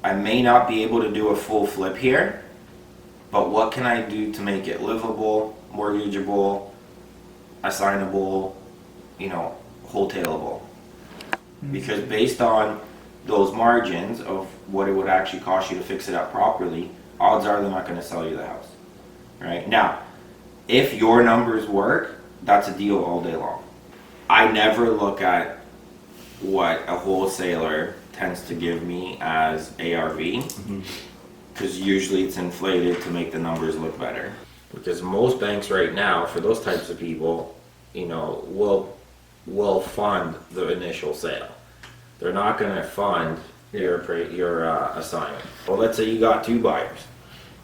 I may not be able to do a full flip here, but what can I do to make it livable, mortgageable, assignable, you know, wholesaleable? Because based on those margins of what it would actually cost you to fix it up properly, odds are they're not going to sell you the house. Right? Now, if your numbers work, that's a deal all day long. I never look at what a wholesaler tends to give me as ARV, because usually it's inflated to make the numbers look better. Because most banks right now, for those types of people, you know, will fund the initial sale. They're not going to fund your assignment. Well, let's say you got 2 buyers,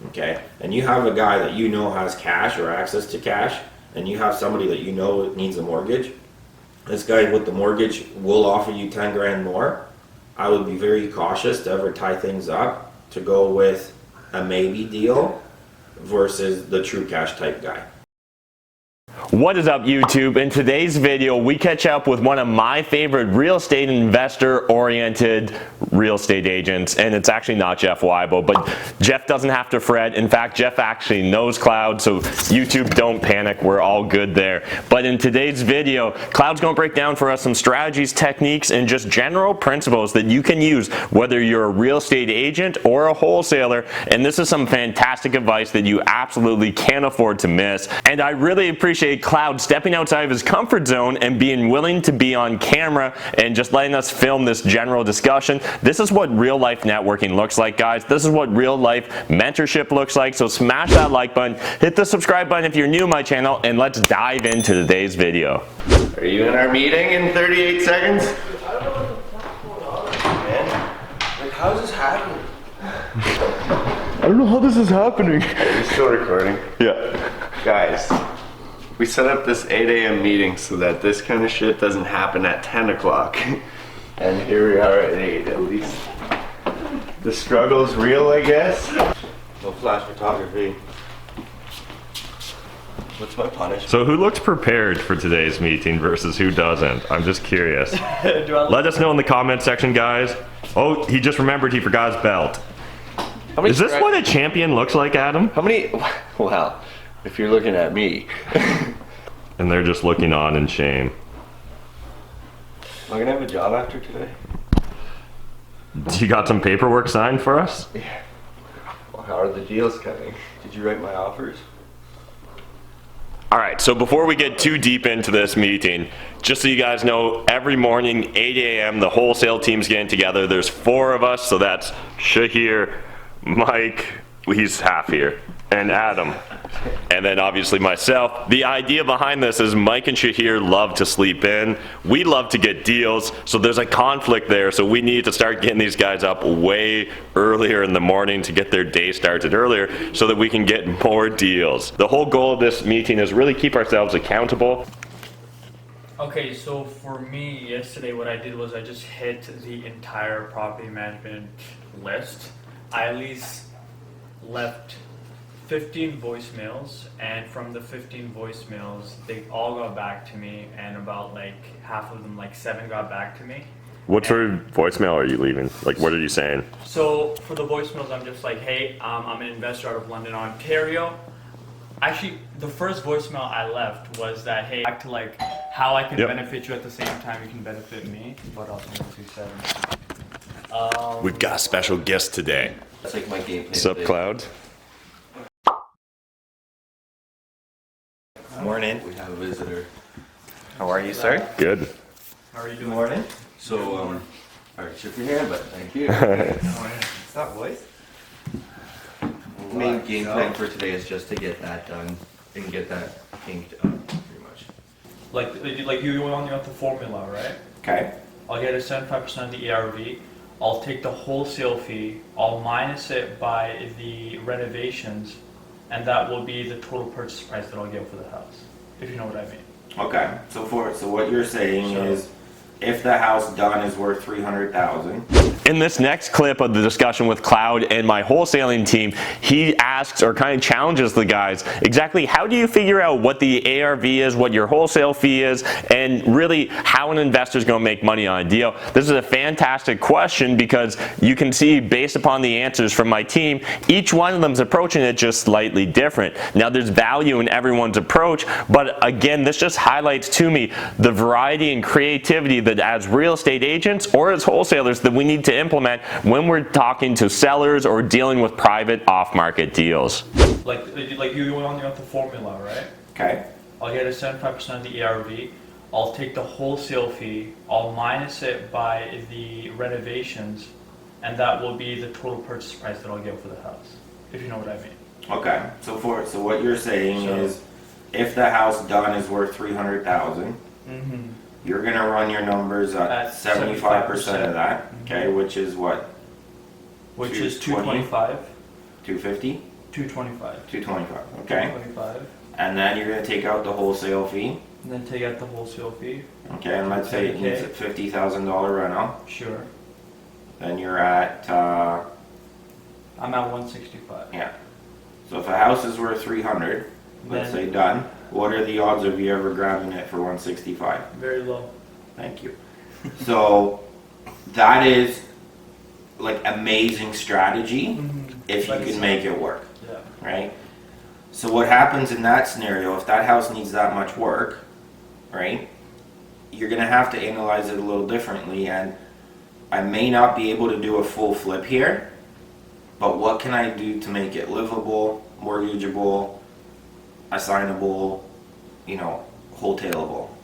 okay, and you have a guy that you know has cash or access to cash, and you have somebody that you know needs a mortgage. This guy with the mortgage will offer you 10 grand more. I would be very cautious to ever tie things up to go with a maybe deal versus the true cash type guy. What is up, YouTube? In today's video, we catch up with one of my favorite real estate investor-oriented real estate agents, and it's actually not Jeff Weibo, but Jeff doesn't have to fret. In fact, Jeff actually knows Klaud, so YouTube, don't panic. We're all good there. But in today's video, Klaud's going to break down for us some strategies, techniques, and just general principles that you can use whether you're a real estate agent or a wholesaler. And this is some fantastic advice that you absolutely can't afford to miss. And I really appreciate Klaud stepping outside of his comfort zone and being willing to be on camera and just letting us film this general discussion. This is what real life networking looks like, guys. This is what real life mentorship looks like. So smash that like button, hit the subscribe button if you're new to my channel, and let's dive into today's video. Are you in our meeting in 38 seconds? I don't know what the fuck's going on, man. Like, how's this happening? I don't know how this is happening. Are you still recording? Yeah. Guys, we set up this 8 a.m. meeting so that this kind of shit doesn't happen at 10 o'clock. And here we are at 8 at least. The struggle's real, I guess. No flash photography. What's my punishment? So who looks prepared for today's meeting versus who doesn't? I'm just curious. Let us know in the comment section, guys. Oh, he just remembered he forgot his belt. Is this what a champion looks like, Adam? How many? Well, if you're looking at me. And they're just looking on in shame. Am I gonna have a job after today? You got some paperwork signed for us? Yeah. Well, how are the deals coming? Did you write my offers? All right, so before we get too deep into this meeting, just so you guys know, every morning, 8 a.m., the wholesale team's getting together. There's 4 of us, so that's Shahir, Mike, he's half here, and Adam. And then obviously myself. The idea behind this is Mike and Shahir love to sleep in. We love to get deals, so there's a conflict there. So we need to start getting these guys up way earlier in the morning to get their day started earlier so that we can get more deals. The whole goal of this meeting is really keep ourselves accountable. Okay, so for me, yesterday what I did was I just hit the entire property management list. I at least left 15 voicemails, and from the 15 voicemails, they all got back to me, and about like half of them, like 7 got back to me. What sort of voicemail are you leaving? Like, what are you saying? So for the voicemails, I'm just like, hey, I'm an investor out of London, Ontario. Actually, the first voicemail I left was that, hey, back to like how I can benefit you at the same time you can benefit me. What else? 1, 2, 7. We've got a special guest today. That's like my game plan. What's up, Klaud? Morning. We have a visitor. How are you, sir? Good. How are you doing? Morning. So, alright, shook your hand, but thank you. What's up, boys? Main game plan for today is just to get that done and get that inked up, pretty much. Like you only got the formula, right? Okay. I'll get a 75% of the ARV. I'll take the wholesale fee. I'll minus it by the renovations, and that will be the total purchase price that I'll get for the house, if you know what I mean. Okay. So what you're saying is if the house done is worth 300,000. In this next clip of the discussion with Klaud and my wholesaling team, he asks or kind of challenges the guys exactly how do you figure out what the ARV is, what your wholesale fee is, and really how an investor is going to make money on a deal. This is a fantastic question because you can see based upon the answers from my team, each one of them is approaching it just slightly different. Now there's value in everyone's approach, but again, this just highlights to me the variety and creativity that as real estate agents or as wholesalers that we need to implement when we're talking to sellers or dealing with private off-market deals. Like you only got the formula, right? Okay. I'll get a 75% of the ARV. I'll take the wholesale fee. I'll minus it by the renovations, and that will be the total purchase price that I'll get for the house. If you know what I mean. Okay. So what you're saying is, if the house done is worth 300,000, you're gonna run your numbers at 75% of that. Okay, which is what? Which is 225. 250. 225. 225. Okay. 225. And then you're gonna take out the wholesale fee. And then take out the wholesale fee. Okay, and let's say it needs a $50,000 rental. Sure. Then you're at. I'm at 165. Yeah. So if a house is worth 300, let's Then- say done, what are the odds of you ever grabbing it for 165? Very low. Thank you. So that is like amazing strategy if you can make it work, Yeah. right? So what happens in that scenario, if that house needs that much work, right, you're gonna have to analyze it a little differently, and I may not be able to do a full flip here, but what can I do to make it livable, mortgageable, assignable, you know, wholesaleable?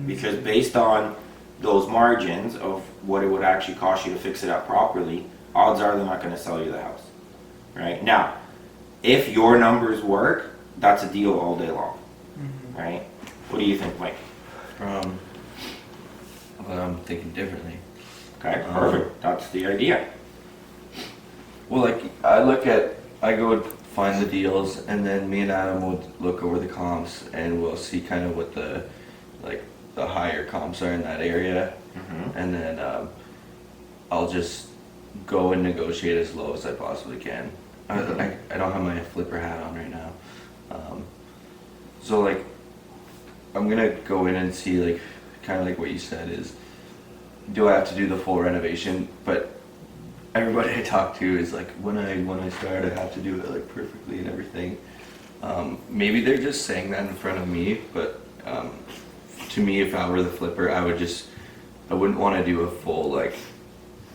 Because based on those margins of what it would actually cost you to fix it up properly, odds are they're not going to sell you the house, right? Now, if your numbers work, that's a deal all day long, right? What do you think, Mike? Well, I'm thinking differently. Okay, perfect. That's the idea. Well, like I go find the deals, and then me and Adam would look over the comps, and we'll see kind of what the higher comps are in that area, and then I'll just go and negotiate as low as I possibly can. I don't have my flipper hat on right now, so like I'm gonna go in and see like kind of like what you said is, do I have to do the full renovation? But everybody I talk to is like, when I start, I have to do it like perfectly and everything. Maybe they're just saying that in front of me, but to me, if I were the flipper, I wouldn't want to do a full like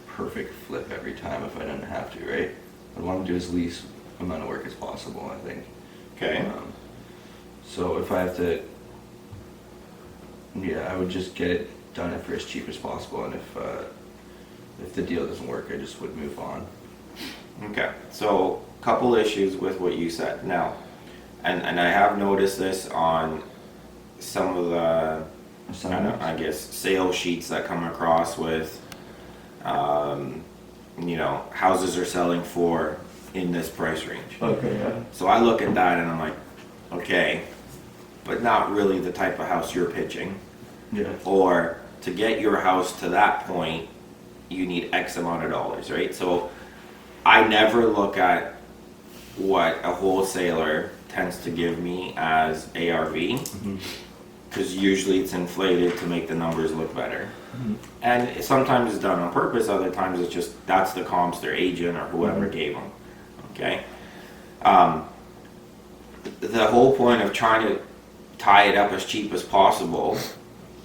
perfect flip every time if I didn't have to, right? I'd want to do as least amount of work as possible, I think. Okay. So if I have to, yeah, I would just get it done for as cheap as possible, and if the deal doesn't work, I just would move on. Okay, so couple issues with what you said now, and I have noticed this on some of the I guess sales sheets that come across with you know, houses are selling for in this price range. Okay, yeah. So I look at that and I'm like, okay, but not really the type of house you're pitching. Yeah. Or to get your house to that point, you need X amount of dollars, right? So I never look at what a wholesaler tends to give me as ARV, because usually it's inflated to make the numbers look better. And sometimes it's done on purpose, other times it's just that's the comps their agent or whoever gave them. Okay. The whole point of trying to tie it up as cheap as possible,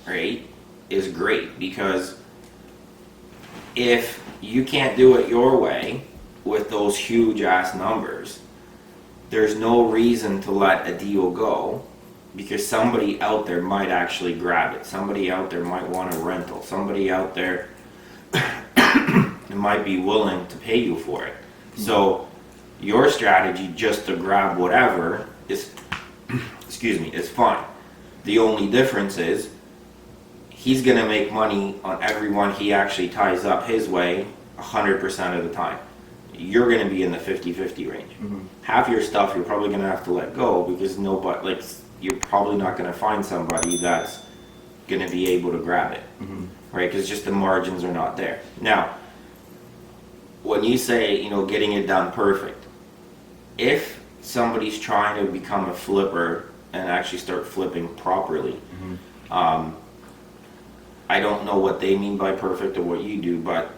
right, is great, because if you can't do it your way with those huge ass numbers, there's no reason to let a deal go, because somebody out there might actually grab it. Somebody out there might want a rental. Somebody out there might be willing to pay you for it. So your strategy just to grab whatever is, excuse me, is fine. The only difference is he's gonna make money on everyone he actually ties up his way 100% of the time. You're gonna be in the 50-50 range. Half your stuff you're probably gonna have to let go, because nobody, like, you're probably not gonna find somebody that's gonna be able to grab it, right? Because just the margins are not there. Now, when you say, you know, getting it done perfect, if somebody's trying to become a flipper and actually start flipping properly, I don't know what they mean by perfect or what you do, but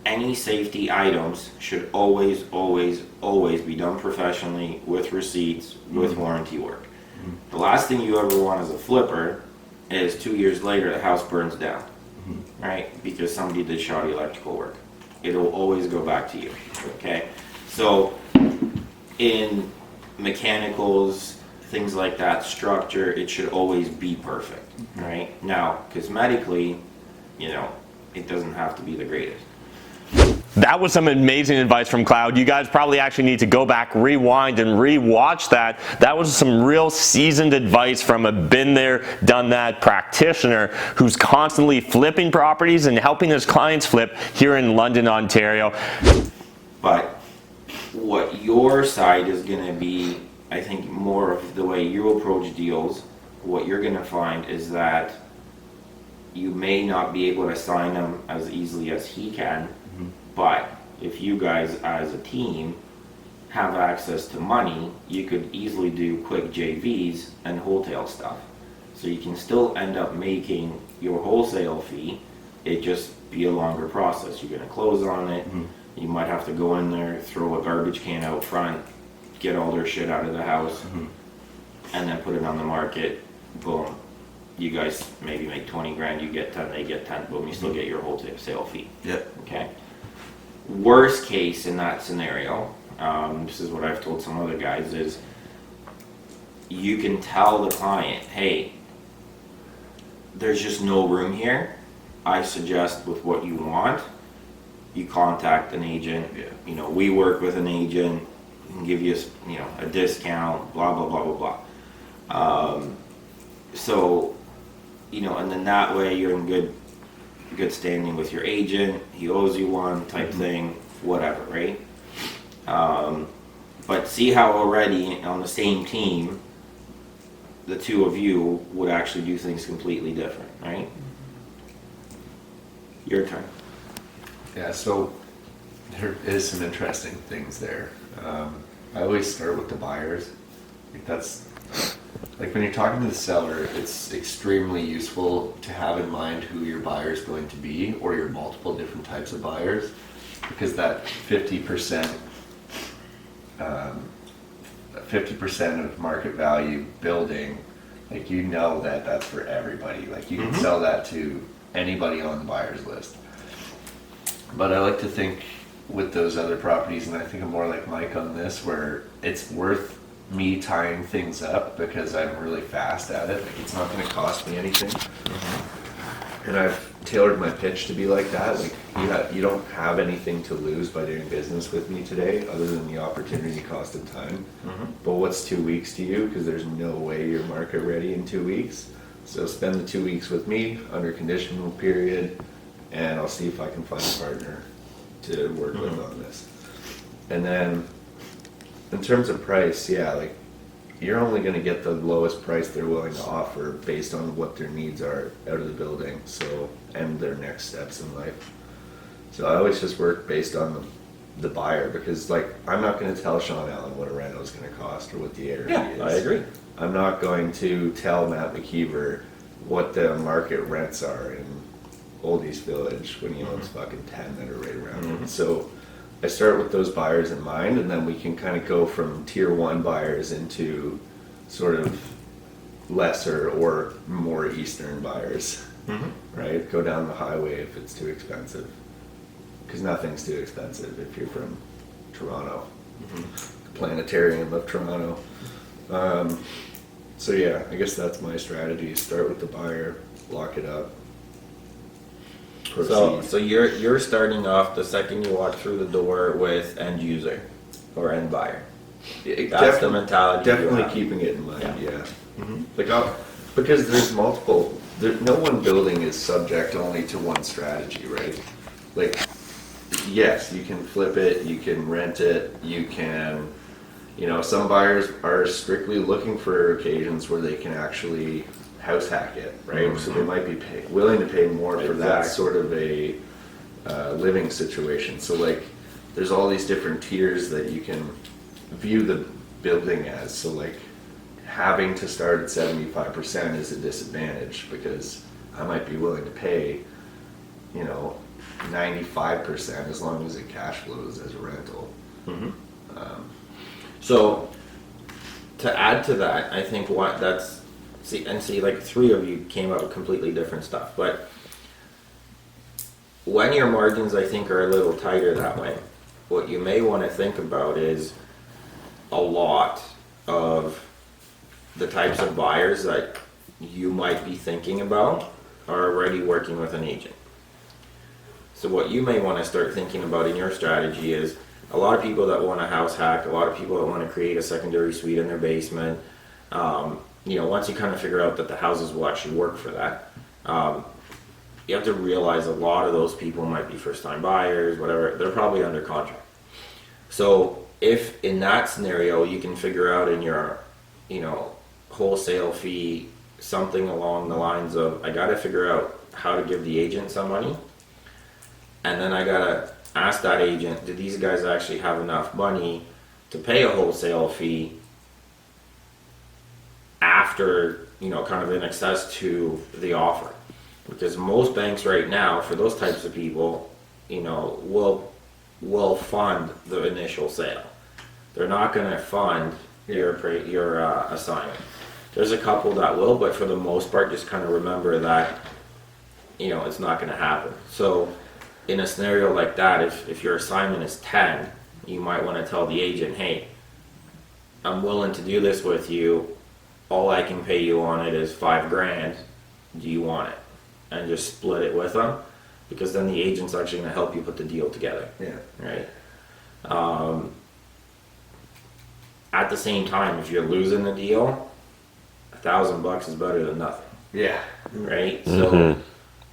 any safety items should always, always, always be done professionally with receipts, with warranty work. The last thing you ever want as a flipper is 2 years later the house burns down, right? Because somebody did shoddy electrical work. It'll always go back to you, okay? So in mechanicals, things like that, structure, it should always be perfect, right? Now, cosmetically, you know, it doesn't have to be the greatest. That was some amazing advice from Klaud. You guys probably actually need to go back, rewind, and re-watch that. That was some real seasoned advice from a been there, done that practitioner who's constantly flipping properties and helping his clients flip here in London, Ontario. But what your side is going to be, I think, more of the way you approach deals, what you're going to find is that you may not be able to sign them as easily as he can. But if you guys as a team have access to money, you could easily do quick JVs and wholesale stuff. So you can still end up making your wholesale fee. It just be a longer process. You're going to close on it. You might have to go in there, throw a garbage can out front, get all their shit out of the house, and then put it on the market. Boom. You guys maybe make 20 grand, you get 10, they get 10, boom, you still get your wholesale fee. Yep. Okay. Worst case in that scenario, this is what I've told some other guys, is you can tell the client, hey, there's just no room here. I suggest with what you want, you contact an agent. You know, we work with an agent, we can give you, you know, a discount, blah, blah, blah, blah, blah. So, you know, and then that way you're in good standing with your agent, he owes you one type thing, whatever, right? But see how already on the same team, the two of you would actually do things completely different, right? Your turn. Yeah, so there is some interesting things there. I always start with the buyers. Like that's like when you're talking to the seller, it's extremely useful to have in mind who your buyer is going to be, or your multiple different types of buyers, because that 50% of market value building, like, you know that that's for everybody. Like, you can sell that to anybody on the buyer's list. But I like to think with those other properties, and I think I'm more like Mike on this, where it's worth me tying things up because I'm really fast at it. Like, it's not going to cost me anything. And I've tailored my pitch to be like that. Like, you don't have anything to lose by doing business with me today other than the opportunity cost of time. But what's 2 weeks to you? Because there's no way you're market ready in 2 weeks. So spend the 2 weeks with me under conditional period, and I'll see if I can find a partner to work with on this. And then in terms of price, yeah, like, you're only going to get the lowest price they're willing to offer based on what their needs are out of the building, so, and their next steps in life. So I always just work based on the buyer, because, like, I'm not going to tell Sean Allen what a reno is going to cost or what the area is. I agree. I'm not going to tell Matt McKeever what the market rents are in Old East Village when he owns fucking 10 that are right around it. So I start with those buyers in mind, and then we can kind of go from tier 1 buyers into sort of lesser or more eastern buyers, right? Go down the highway if it's too expensive, because nothing's too expensive if you're from Toronto, the planetarium of Toronto. So yeah, I guess that's my strategy. Start with the buyer, lock it up. So you're starting off the second you walk through the door with end user or end buyer. That's the mentality. Definitely keeping it in mind. Yeah. Like, because there's multiple. No one building is subject only to one strategy, right? Like, yes, you can flip it, you can rent it, you can. You know, some buyers are strictly looking for occasions where they can actually house hack it, right? So they might be willing to pay more for that Exactly. sort of a living situation. So like, there's all these different tiers that you can view the building as. So like, having to start at 75% is a disadvantage because I might be willing to pay, 95% as long as it cash flows as a rental. So, to add to that, I think see, like 3 of you came out with completely different stuff, but when your margins, I think, are a little tighter that way, what you may want to think about is a lot of the types of buyers that you might be thinking about are already working with an agent. So what you may want to start thinking about in your strategy is a lot of people that want a house hack, a lot of people that want to create a secondary suite in their basement. Once you kind of figure out that the houses will actually work for that, you have to realize a lot of those people might be first-time buyers, whatever. They're probably under contract. So if in that scenario you can figure out in your, wholesale fee something along the lines of, I got to figure out how to give the agent some money, and then I got to ask that agent, do these guys actually have enough money to pay a wholesale fee after, kind of in excess to the offer? Because most banks right now, for those types of people, will fund the initial sale. They're not going to fund your assignment. There's a couple that will, but for the most part, just kind of remember that, it's not going to happen. So in a scenario like that, if your assignment is 10, you might want to tell the agent, hey, I'm willing to do this with you. All I can pay you on it is $5,000. Do you want it? And just split it with them, because then the agent's actually going to help you put the deal together. Yeah. Right. At the same time, if you're losing the deal, $1,000 is better than nothing. Yeah. Right. So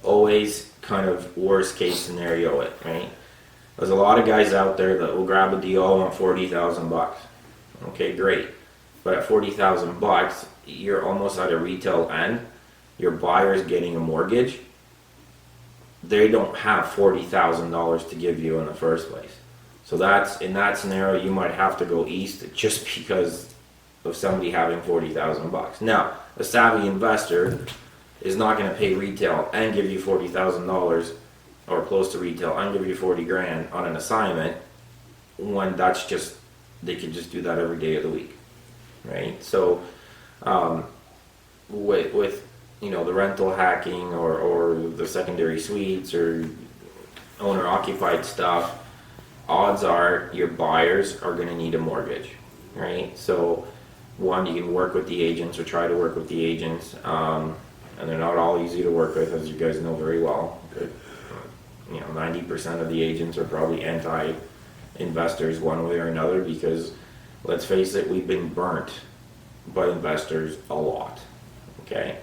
always kind of worst case scenario it. Right. There's a lot of guys out there that will grab a deal on $40,000. Okay, great. But at $40,000, you're almost at a retail end. Your buyer's getting a mortgage. They don't have $40,000 to give you in the first place. So that's, in that scenario, you might have to go east just because of somebody having $40,000. Now, a savvy investor is not going to pay retail and give you $40,000 or close to retail and give you $40,000 on an assignment when that's just, they could just do that every day of the week, right? So with the rental hacking or the secondary suites or owner occupied stuff, odds are your buyers are going to need a mortgage, right? So one, you can work with the agents or try to work with the agents, and they're not all easy to work with, as you guys know very well. 90% of the agents are probably anti-investors one way or another, because let's face it, we've been burnt by investors a lot. Okay,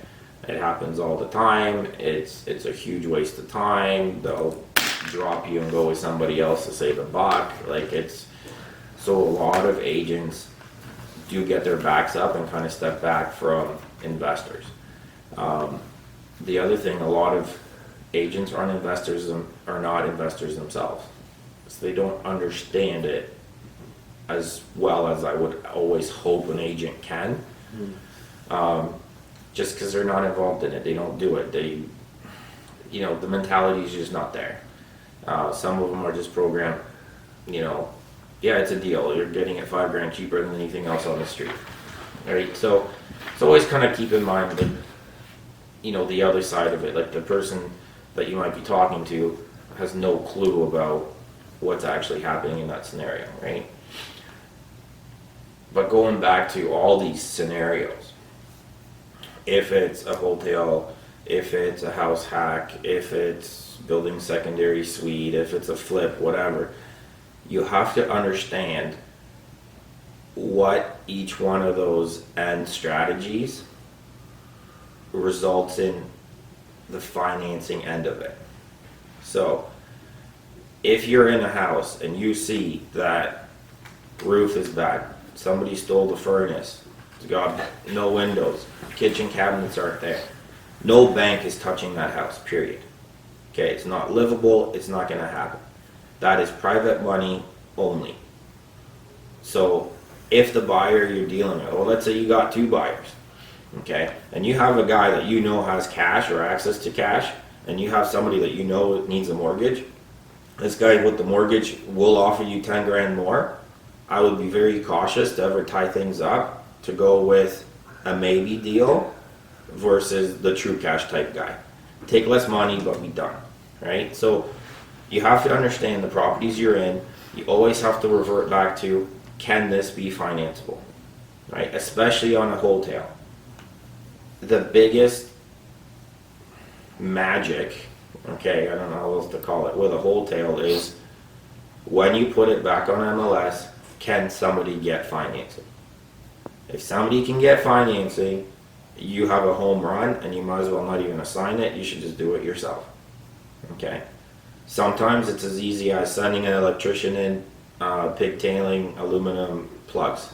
it happens all the time. It's a huge waste of time. They'll drop you and go with somebody else to save a buck. So a lot of agents do get their backs up and kind of step back from investors. The other thing, a lot of agents are not investors themselves. So they don't understand it as well as I would always hope an agent can. Just because they're not involved in it, they don't do it. The mentality is just not there. Some of them are just programmed, yeah, it's a deal. You're getting it $5,000 cheaper than anything else on the street, right? So always kind of keep in mind that, the other side of it, like the person that you might be talking to has no clue about what's actually happening in that scenario, right? But going back to all these scenarios, if it's a hotel, if it's a house hack, if it's building secondary suite, if it's a flip, whatever, you have to understand what each one of those end strategies results in the financing end of it. So if you're in a house and you see that roof is bad, somebody stole the furnace, It's got no windows. Kitchen cabinets aren't there. No bank is touching that house, period. Okay, it's not livable, it's not gonna happen. That is private money only. So if the buyer you're dealing with, well, let's say you got 2 buyers, okay, and you have a guy that you know has cash or access to cash, and you have somebody that you know needs a mortgage, this guy with the mortgage will offer you 10 grand more. I would be very cautious to ever tie things up to go with a maybe deal versus the true cash type guy. Take less money, but be done, right? So you have to understand the properties you're in. You always have to revert back to, can this be financeable, right? Especially on a wholesale. The biggest magic, okay, I don't know how else to call it, with a wholesale is when you put it back on MLS, can somebody get financing? If somebody can get financing, you have a home run, and you might as well not even assign it. You should just do it yourself. Okay. Sometimes it's as easy as sending an electrician in, pigtailing aluminum plugs.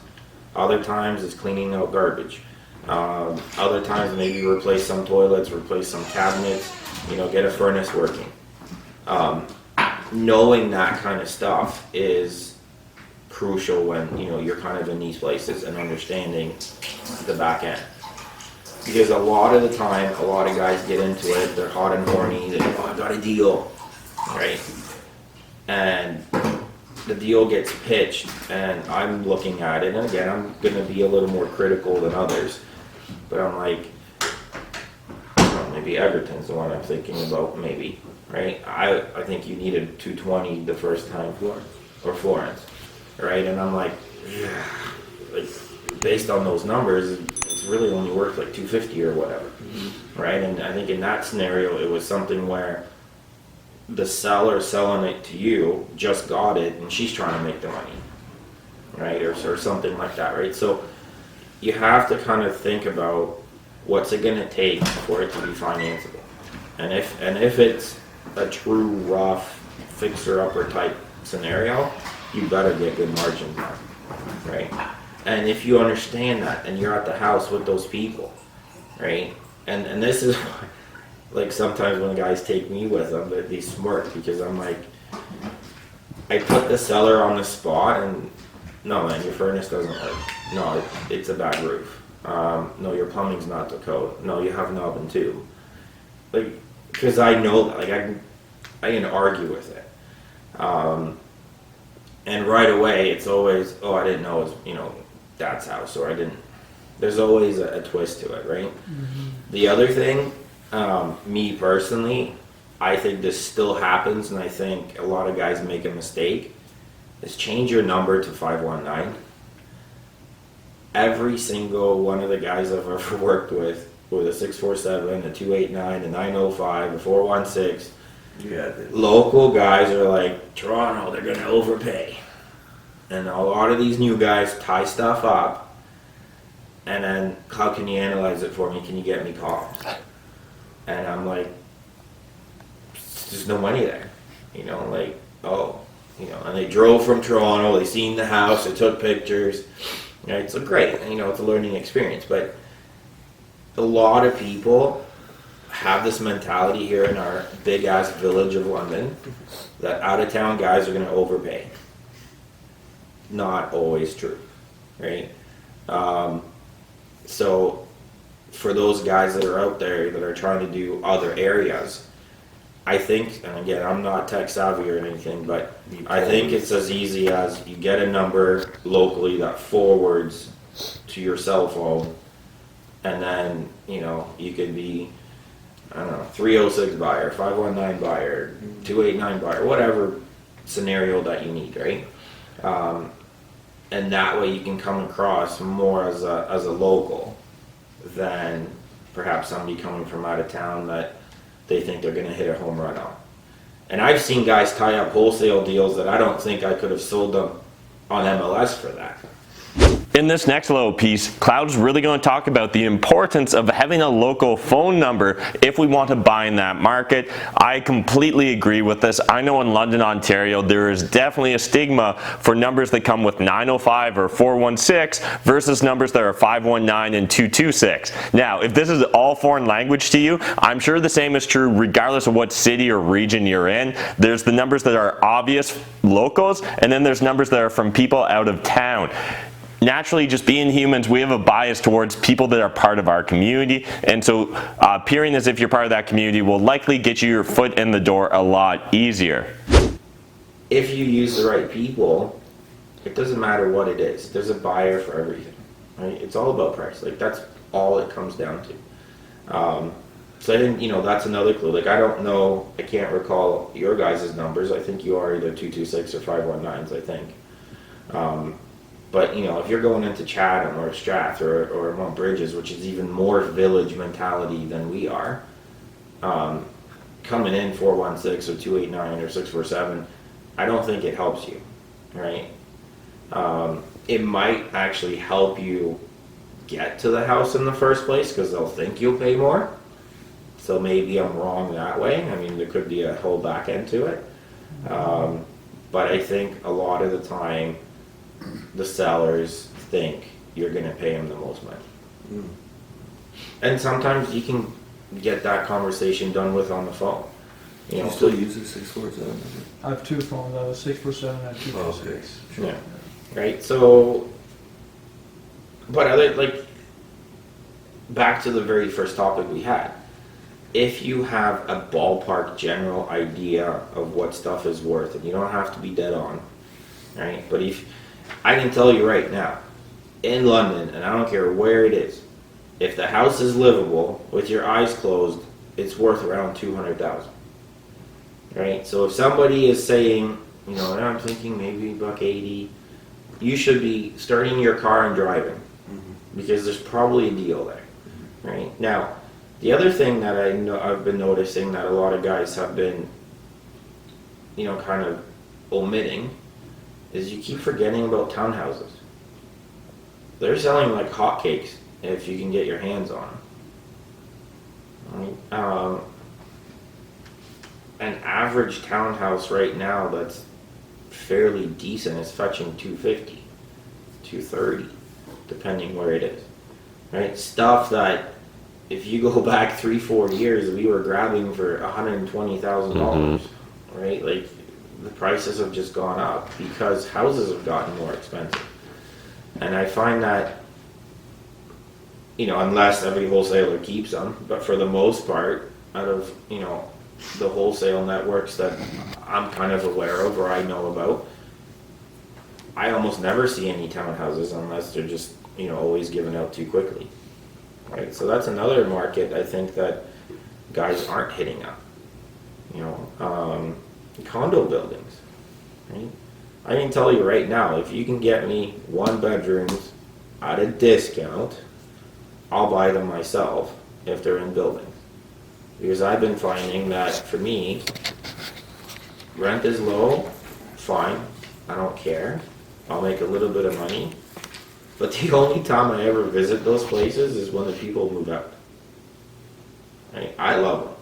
Other times it's cleaning out garbage. Other times maybe replace some toilets, replace some cabinets, get a furnace working. Knowing that kind of stuff is crucial when you're kind of in these places, and understanding the back end. Because a lot of the time, a lot of guys get into it, they're hot and horny, they go, I got a deal, right? And the deal gets pitched, and I'm looking at it, and again, I'm gonna be a little more critical than others, but I'm like, maybe Everton's the one I'm thinking about, maybe, right? I think you needed 220 the first time, or Florence, right? And I'm like, yeah, based on those numbers, it's really only worth like 250 or whatever, right? And I think in that scenario, it was something where the seller selling it to you just got it, and she's trying to make the money, right? Or something like that, right? So you have to kind of think about what's it gonna take for it to be financeable, and if it's a true rough fixer-upper type scenario, you better get good margins on, right? And if you understand that, and you're at the house with those people, right? And this is why, like, sometimes when guys take me with them, they smirk, because I'm like, I put the seller on the spot, and no, man, your furnace doesn't work. No, it's a bad roof. No, your plumbing's not the code. No, you have knob and tube. Like, because I know that, like, I can argue with it. And right away, it's always, oh, I didn't know it was, Dad's house, or I didn't. There's always a twist to it, right? Mm-hmm. The other thing, me personally, I think this still happens, and I think a lot of guys make a mistake, is change your number to 519. Every single one of the guys I've ever worked with a 647, a 289, a 905, a 416, local guys are like, Toronto, they're gonna overpay. And a lot of these new guys tie stuff up, and then, how can you analyze it for me? Can you get me comps? And I'm like, there's no money there. And they drove from Toronto, they seen the house, they took pictures. Right? So great, it's a learning experience. But a lot of people have this mentality here in our big ass village of London that out of town guys are gonna overpay. Not always true, right? So for those guys that are out there that are trying to do other areas, I think, and again, I'm not tech savvy or anything, but I think it's as easy as you get a number locally that forwards to your cell phone, and then, you could be, 306 buyer, 519 buyer, 289 buyer, whatever scenario that you need, right? And that way you can come across more as a local than perhaps somebody coming from out of town that they think they're going to hit a home run on. And I've seen guys tie up wholesale deals that I don't think I could have sold them on MLS for that. In this next little piece, Klaud's really going to talk about the importance of having a local phone number if we want to buy in that market. I completely agree with this. I know in London, Ontario, there is definitely a stigma for numbers that come with 905 or 416 versus numbers that are 519 and 226. Now, if this is all foreign language to you, I'm sure the same is true regardless of what city or region you're in. There's the numbers that are obvious locals, and then there's numbers that are from people out of town. Naturally, just being humans, we have a bias towards people that are part of our community, and so appearing as if you're part of that community will likely get you your foot in the door a lot easier. If you use the right people, it doesn't matter what it is. There's a buyer for everything, right? It's all about price. Like, that's all it comes down to. So I think, that's another clue. Like, I don't know, I can't recall your guys' numbers. I think you are either 226 or 519s, I think. But, if you're going into Chatham or Strath or Mount Bridges, which is even more village mentality than we are, coming in 416 or 289 or 647, I don't think it helps you, right? It might actually help you get to the house in the first place because they'll think you'll pay more. So maybe I'm wrong that way. I mean, there could be a whole back end to it. But I think a lot of the time, the sellers think you're going to pay them the most money. And sometimes you can get that conversation done with on the phone. You still use the 647? I have two phones. I have a 647 and a 226. Sure. Yeah. Right. So, but back to the very first topic we had. If you have a ballpark general idea of what stuff is worth, and you don't have to be dead on, right? But if I can tell you right now, in London, and I don't care where it is, if the house is livable with your eyes closed, it's worth around 200,000. Right? So if somebody is saying, and I'm thinking maybe $180, you should be starting your car and driving, because there's probably a deal there. Right? Now, the other thing that I've been noticing that a lot of guys have been, kind of omitting is you keep forgetting about townhouses. They're selling like hotcakes if you can get your hands on them. Right? An average townhouse right now that's fairly decent is fetching 250, 230, depending where it is. Right? Stuff that if you go back 3-4 years, we were grabbing for $120,000. Right? Like, the prices have just gone up because houses have gotten more expensive. And I find that, unless every wholesaler keeps them, but for the most part, out of, the wholesale networks that I'm kind of aware of or I know about, I almost never see any townhouses unless they're just, always given out too quickly. Right? So that's another market I think that guys aren't hitting up. Condo buildings, right? I can tell you right now, if you can get me 1 bedrooms at a discount, I'll buy them myself if they're in buildings. Because I've been finding that for me, rent is low, fine, I don't care. I'll make a little bit of money. But the only time I ever visit those places is when the people move out. Right? I love them.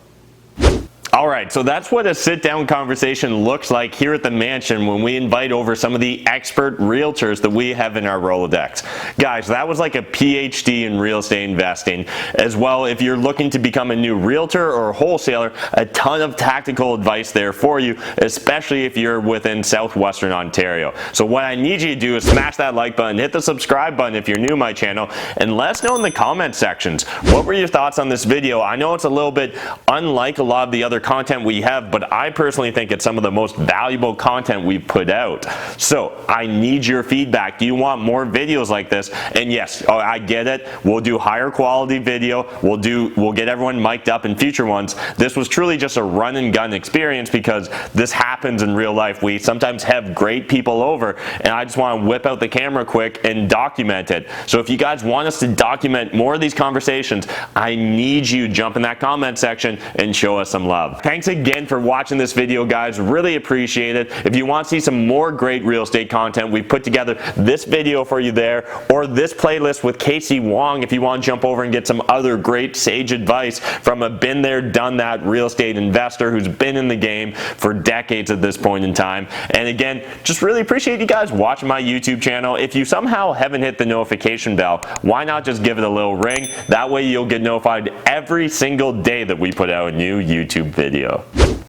All right, so that's what a sit-down conversation looks like here at the mansion when we invite over some of the expert realtors that we have in our Rolodex. Guys, that was like a PhD in real estate investing. As well, if you're looking to become a new realtor or wholesaler, a ton of tactical advice there for you, especially if you're within southwestern Ontario. So what I need you to do is smash that like button, hit the subscribe button if you're new to my channel, and let us know in the comment sections, what were your thoughts on this video? I know it's a little bit unlike a lot of the other content we have, but I personally think it's some of the most valuable content we've put out. So I need your feedback. Do you want more videos like this? And yes, I get it. We'll do higher quality video. We'll get everyone mic'd up in future ones. This was truly just a run and gun experience because this happens in real life. We sometimes have great people over, and I just want to whip out the camera quick and document it. So if you guys want us to document more of these conversations, I need you to jump in that comment section and show us some love. above. Thanks again for watching this video, guys. Really appreciate it. If you want to see some more great real estate content, we've put together this video for you there, or this playlist with Casey Wong if you want to jump over and get some other great sage advice from a been there, done that real estate investor who's been in the game for decades at this point in time. And again, just really appreciate you guys watching my YouTube channel. If you somehow haven't hit the notification bell, why not just give it a little ring? That way you'll get notified every single day that we put out a new YouTube video.